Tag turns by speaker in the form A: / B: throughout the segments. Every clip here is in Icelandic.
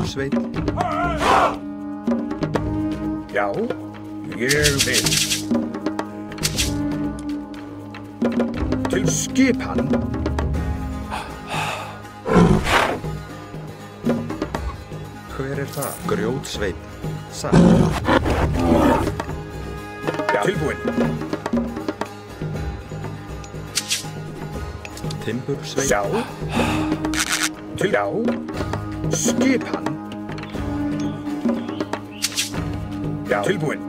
A: Timbursveit.
B: Já, ég vil. Til skipan.
A: Hver er það? Grjótsveit. Satt.
B: Já. Tilbúin.
A: Timbursveit.
B: Já. Já. Skipan. Já. Tilbúin.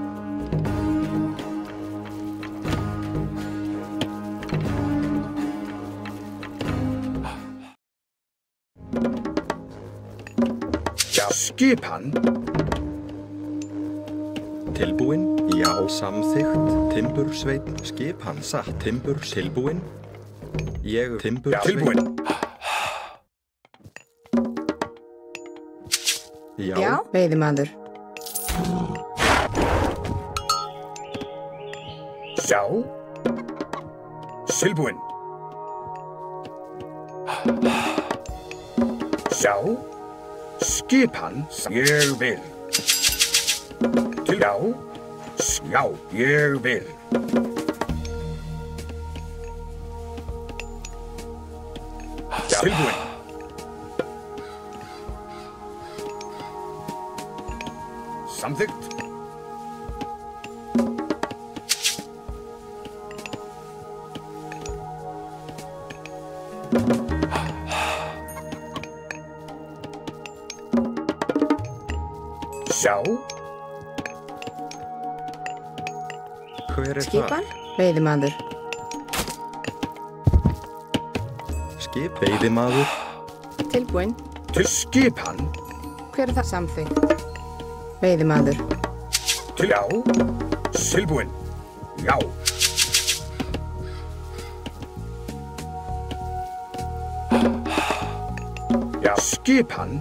B: Já. Skipan.
A: Tilbúin. Já, samþykkt. Timbursveit. Skipan. Satt. Timburs. Tilbúin. Ég. Timbursveit.
B: Já. Tilbúin.
C: Já, veiðimaður.
B: Já. Tilbúin. Já. Skipan. Ég vil. Já. Já, ég vil. Já. Tilbúin. Samþykkt. Sjá.
A: Hver er
C: Skipan,
A: það?
C: veiðimaður.
A: Skip. Veiðimaður.
C: Tilbúin.
B: Til skipan.
C: Hver er það? Samþykkt. Veiðimaður.
B: Til já. Tilbúin. Já. Já. Skipan.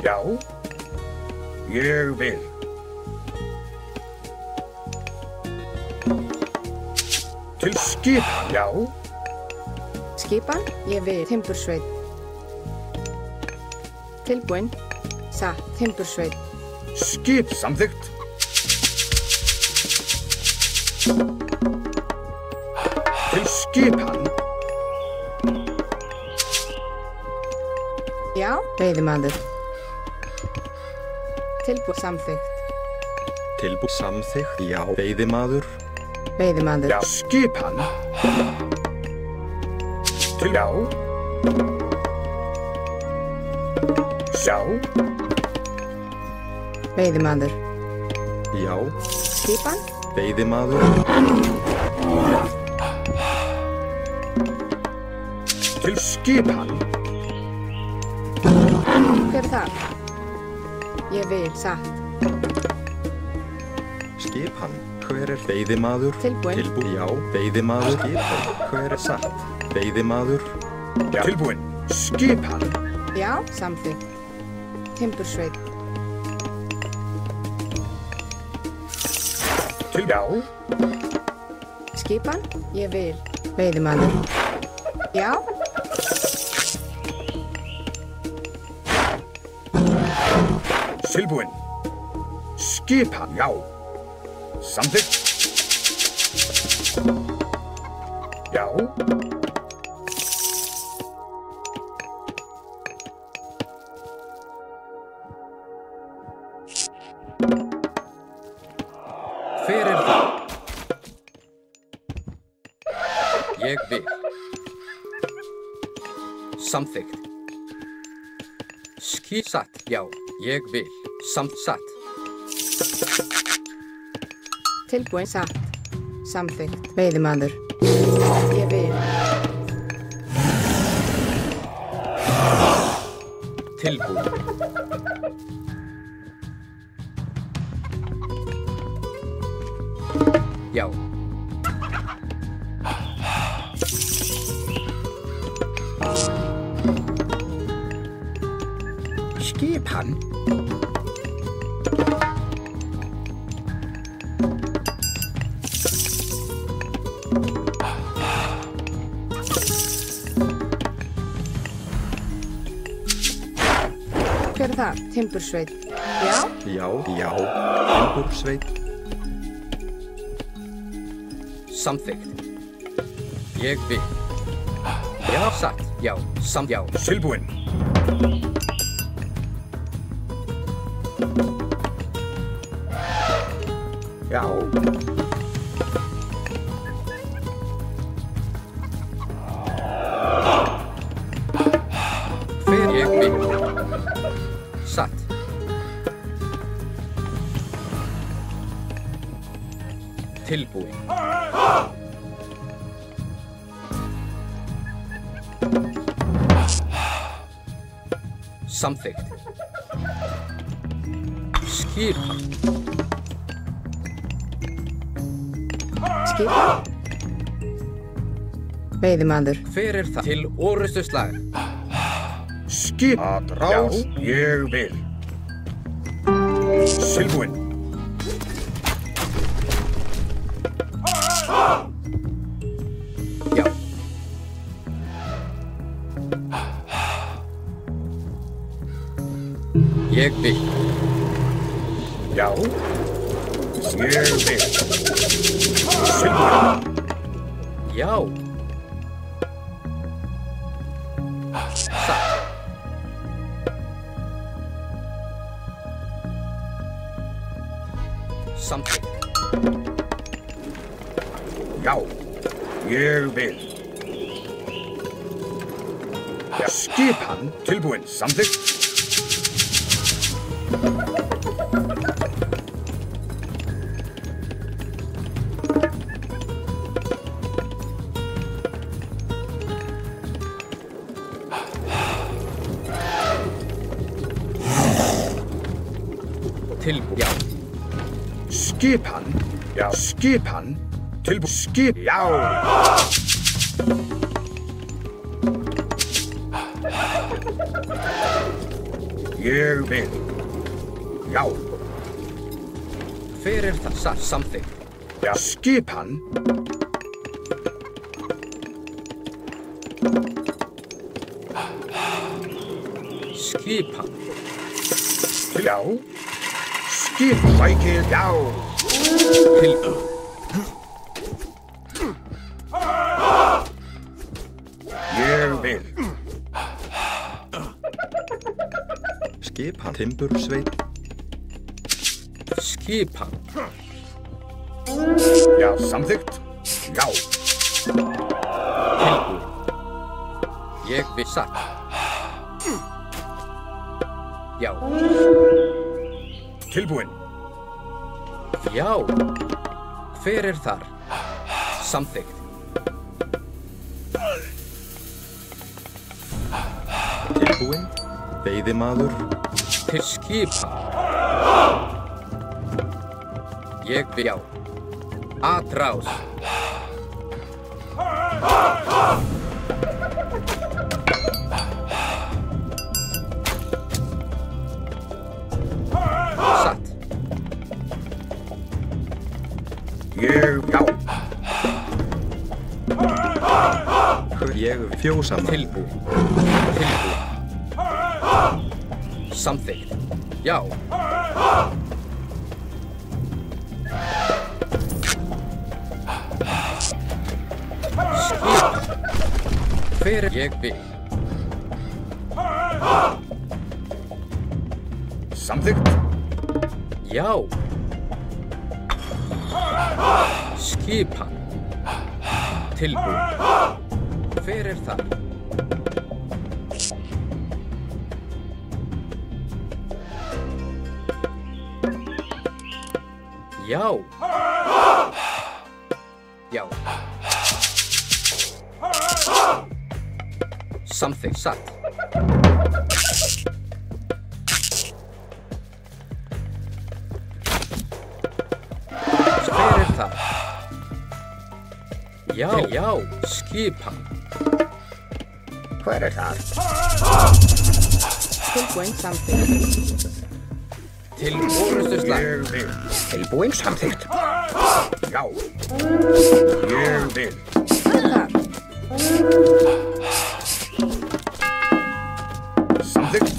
B: Já. Ég vil. Til skipan. Já.
C: Skipan, ég vil. Timbursveit. Tilbúin. Satt. Timbursveit.
B: Skip samþykkt. Til skipan.
C: Já, veiðimaður. Tilbúin. Samþykkt.
A: Tilbúin. Samþykkt. Já. Veiðimaður.
C: Veiðimaður.
B: Já. Skipan. Til já. Sjá.
C: Veiðimaður.
A: Já.
C: Skipan,
A: Veiðimaður.
B: Til skipan.
C: hver er það? Ég vil. Satt.
A: Skipan. Hver er veiðimaður?
C: Tilbúin.
A: Já. Veiðimaður. Skipan. Hver er satt? Veiðimaður.
B: Já. Tilbúin. Skipan.
C: Já, samþykkt. Timbursveit.
B: Til já.
C: Skipan, ég vil. Veiðimaður. Já.
B: Tilbúin. Skipan. Já. Samþykkt. Já.
D: Hver er það? Ég vil. Samþykkt. Satt, já. Ég vil. Satt.
C: Tilbúin. Satt. Samþykkt. Veiðimaður. Ég vil.
D: Tilbúin. Já.
B: Skipan.
C: þar? Timbursveit. Já?
A: Já, já. Timbursveit.
D: Samþykkt. Ég vil. Já, satt. Já, já.
B: Tilbúin. Já.
D: Hver ég vil. Satt. Tilbúin. Samþykkt. Skipan.
C: Skipan? Veiðimaður.
D: Hver er það? Til orustu slag.
B: Skipan. Rás. Já, ég vil. Tilbúin.
D: Já. Ég vil.
B: Já. Ég vil. Tilbúin.
D: Já. Satt. Samþykkt.
B: Já. Ég vil. Já. Skipan. Tilbúin. Samþykkt.
D: Tilbúin. Já.
B: Skipan. Já. Skipan. Tilbúin. Skip. Já. Ég vil. Já.
D: Hver er það? Satt. Samþykkt.
B: Já. Skipan.
D: Skipan.
B: Já. Skip. Sækið. Já.
D: Tilbúin.
B: Ég vil.
A: Skipan. Timbursveit.
D: Skipan.
B: Já. Samþykkt. Já.
D: Tilbúin. Ég vil. Satt. Já.
B: Tilbúin.
D: Já. Hver er þar? Samþykkt.
A: Tilbúin. Veiðimaður.
D: Til skipan. Ég vil. Já. Atrás. Satt.
B: Ég. Já.
A: Ég fjósamaður.
D: Tilbúin. Tilbúin. Samþykkt. Já. Skipan. Hver er ég vil?
B: Samþykkt.
D: Já. Skipan. Tilbúin. Hver er það? Já. Já. Samþykkt. Satt. Hver er það? Já. Já. Skipan.
B: Hver er það?
C: Tilbúin samþykkt.
D: Til orustu slag.
B: Ég vil. Tilbúin. Samþykkt. Já. Ég vil.
C: Þar.
B: Samþykkt.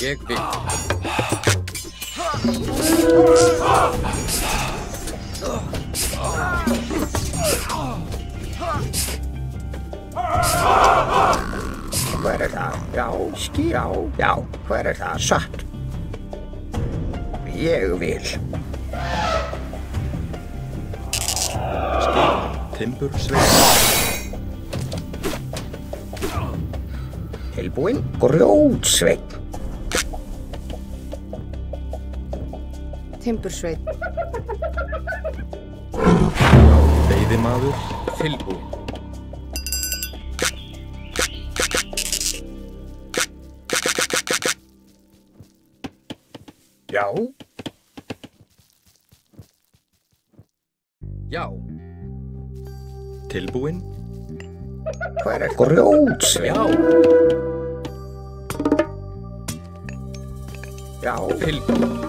D: ég vil.
B: Hver það? Já, já, já, hver það? Satt. Ég vil.
A: Timbursveið.
B: Tilbúinn, grjótsveinn.
C: Timbursveit.
A: Veiðimaður.
D: Tilbúinn.
B: Já,
D: Já,
A: Tilbúinn.
B: hver grjótsveinn?
D: já,
B: Já,
D: tilbúinn.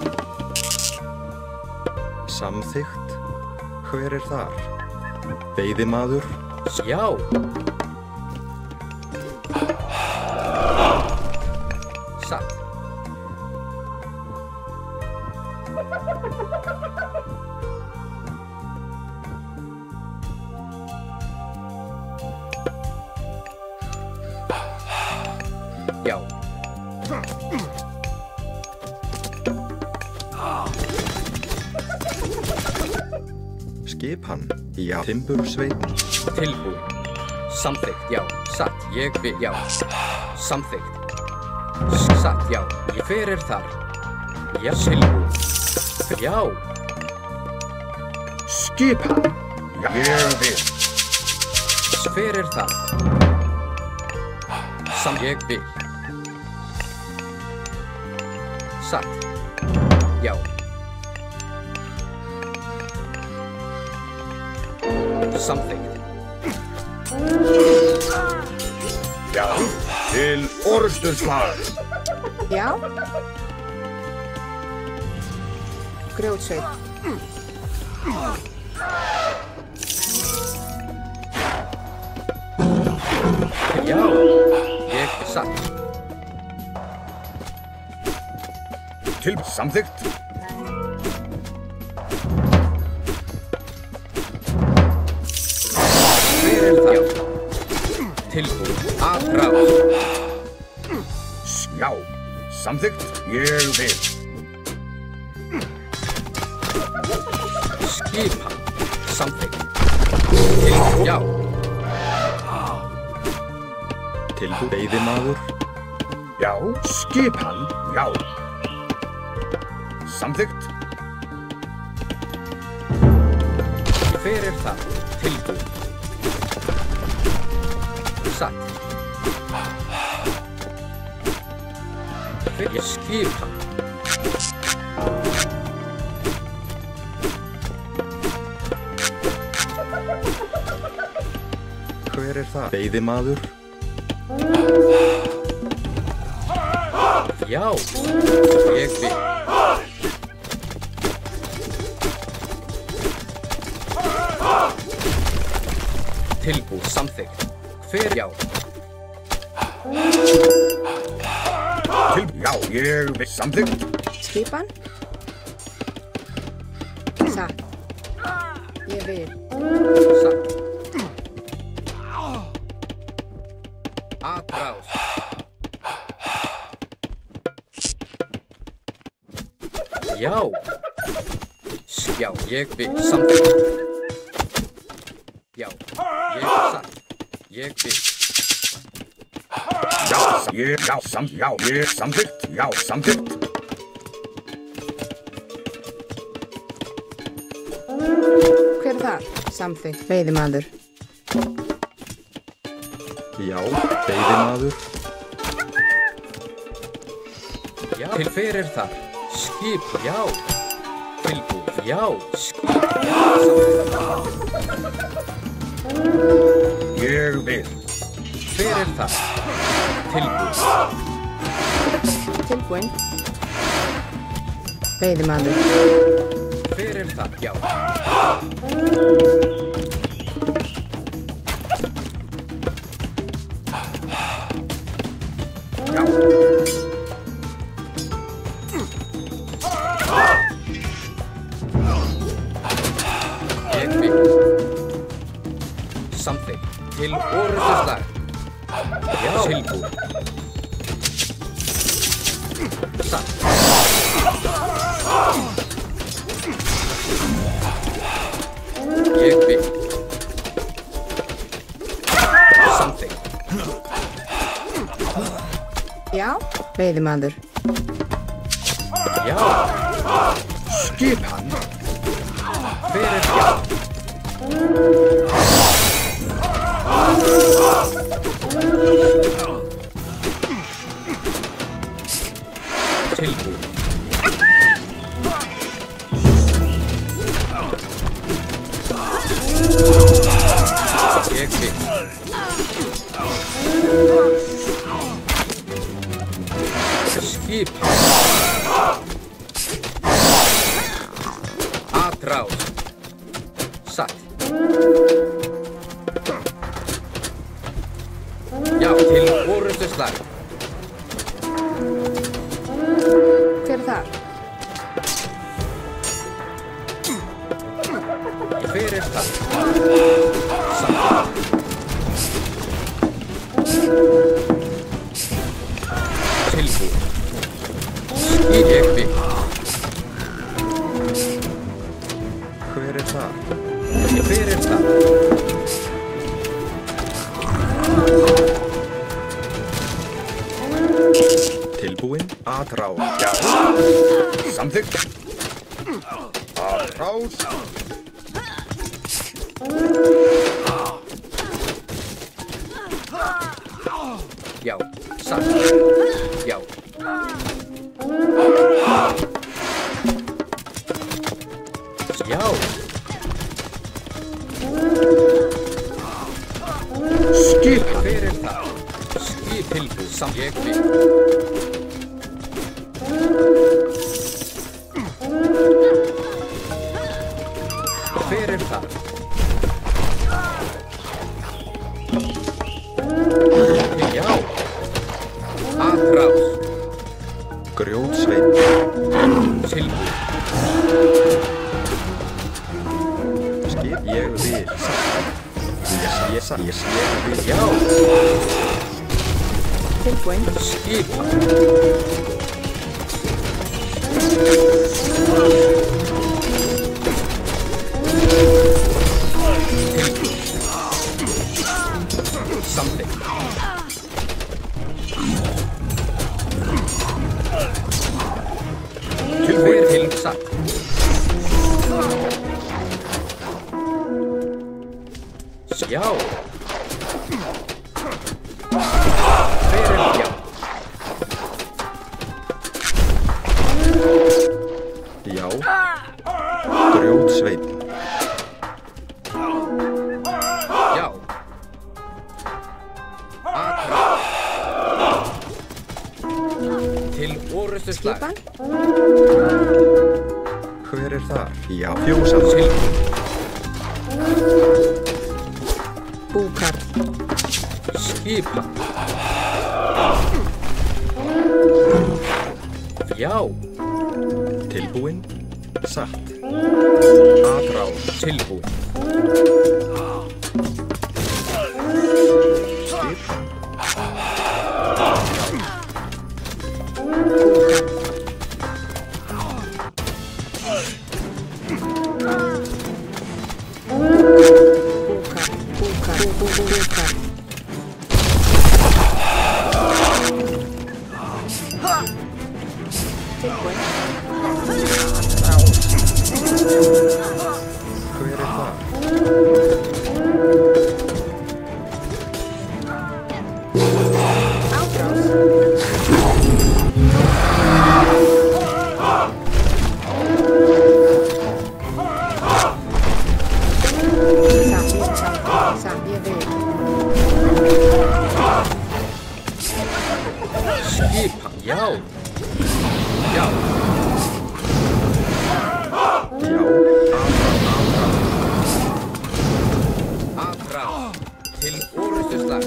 A: Samþykkt. Hver þar? Veiðimaður.
D: Já. Satt. Já.
A: Skipan. Já. Timbursveið.
D: Tilbúinn. Samþykkt, já. Satt, ég vil, já. Samþykkt. Satt, já. Hver þar? Já, tilbúinn. Já.
B: skipan. Já, ég vil.
D: Hver þar? Ég vil. Satt. Já. Samþykkt.
B: Já, til orðstöðsvar.
C: Já. Grjótsveit.
D: Já. Ég satt.
B: Til samþykkt.
D: Hver það? Já. Tilbúinn. Að ráð.
B: Já, samþykkt. Ég vil.
D: Skipan. Samþykkt. Já.
A: Tilbúinn. Veiðimaður.
B: Já, skipan. Já. Samþykkt.
D: Hver það? Tilbúinn. Satt. Hver skipan?
A: Hver það? Veiðimaður.
D: Já. Ég vil. Tilbúinn. Samþykkt. Hver já.
B: Til, já, ég vil. Samþykkt.
C: Skipan. Satt. Ég vil.
D: Satt. Atrás. Já. Já, ég vil. Samþykkt. Já. Ég satt. Ég vil.
B: Já, ég samþykkt. Já, samþykkt.
C: Hver þar? Samþykkt. Veiðimaður.
A: Já. Veiðimaður.
D: Já. Til hver þar? Skip. Já. Tilbúinn. Já. Skip. Já. Samþykkt.
B: Ég vil.
D: Hver það? Tilbúinn.
C: Tilbúinn. Veiðimaður.
D: Hver það? Já.
B: Já.
D: til orrustuslag. Já, tilbúin. Satt. Ég bygg. Samþykkt.
C: Já, veiðimaður.
D: Já.
B: Skipan.
D: Hver já? Tilbúin. Ég bygg. Skip. Atrás. Satt. Já, til orrustuslag.
C: Hver þar?
D: Hver það? Tilbúin. Ég bygg.
A: Hver það?
D: Hver það?
A: Tilbúin að ráða.
B: Já. Samþykkt. Að rás.
D: Já, satt. Já. Já.
B: Skipan.
D: Hver það? Skip tilbúið samt ég bygg. Hver það? Já. Atrás.
A: Grjótsveinn.
D: Tilbúið.
A: Skip ég vil. Ég vil.
D: Já.
C: Tilbúin.
D: Skip. Samþykkt. Hver til satt. Já. Hver já.
A: Já. Grjótsveinn.
D: Já. Atrás. Til orrustuslag.
C: Skipan.
A: Hver þar? Já. Fjósaður.
D: Tilbúin.
C: Búkarl.
D: Skipa. Já.
A: Tilbúin. Satt. Að ráða.
D: Tilbúin.
A: Skip.
C: Búkarl. Tilbúin.
A: Hver það?
C: Átrás. Satt ég vil.
D: Skipa. Já. Já.
A: Já.
D: Atrás. Til orrustuslag.